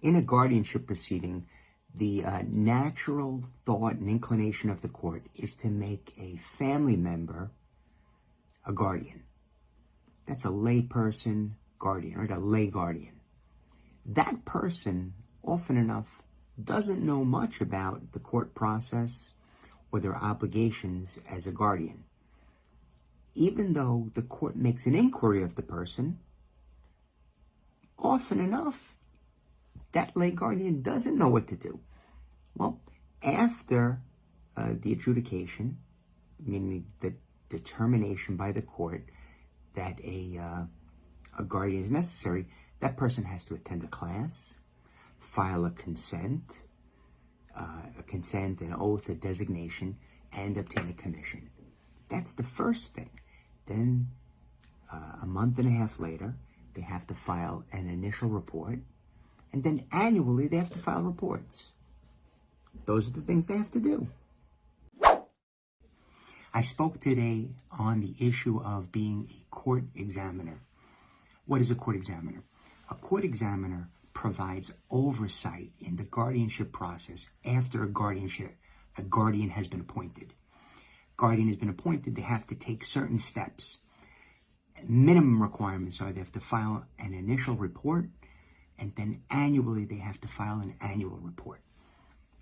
In a guardianship proceeding, the natural thought and inclination of the court is to make a family member a guardian. That's a lay person guardian, right? A lay guardian. That person, often enough, doesn't know much about the court process or their obligations as a guardian. Even though the court makes an inquiry of the person, often enough, that lay guardian doesn't know what to do. Well, after the adjudication, meaning the determination by the court that a guardian is necessary, that person has to attend a class, file a consent, an oath, a designation, and obtain a commission. That's the first thing. Then, a month and a half later, they have to file an initial report, and then annually they have to file reports. Those are the things they have to do. I spoke today on the issue of being a court examiner. What is a court examiner? A court examiner provides oversight in the guardianship process after a guardian has been appointed. Guardian has been appointed, they have to take certain steps. Minimum requirements are they have to file an initial report, and then annually they have to file an annual report.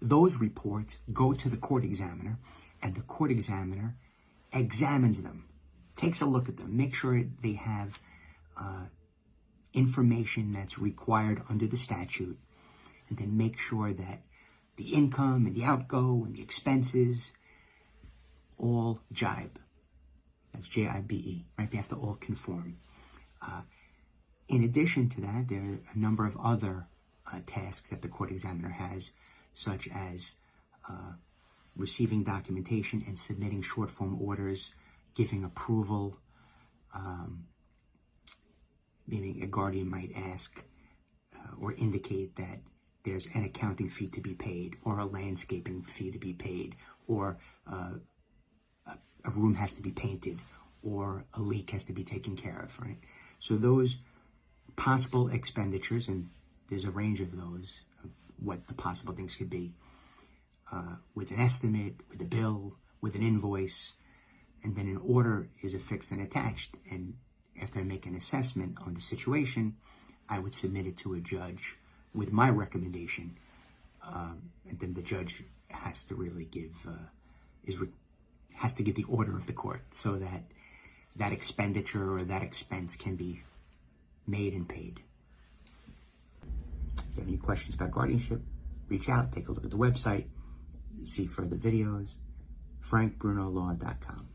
Those reports go to the court examiner, and the court examiner examines them, takes a look at them, makes sure they have information that's required under the statute, and then make sure that the income and the outgo and the expenses all jibe. That's J-I-B-E, right? They have to all conform. In addition to that, there are a number of other tasks that the court examiner has, such as receiving documentation and submitting short form orders, giving approval, meaning a guardian might ask or indicate that there's an accounting fee to be paid, or a landscaping fee to be paid, or a room has to be painted, or a leak has to be taken care of, right? So those possible expenditures, and there's a range of those, of what the possible things could be, with an estimate, with a bill, with an invoice, and then an order is affixed and attached. And after I make an assessment on the situation, I would submit it to a judge with my recommendation, and then the judge has to really give has to give the order of the court so that that expenditure or that expense can be made and paid. If you have any questions about guardianship, reach out, take a look at the website, see further videos, frankbrunolaw.com.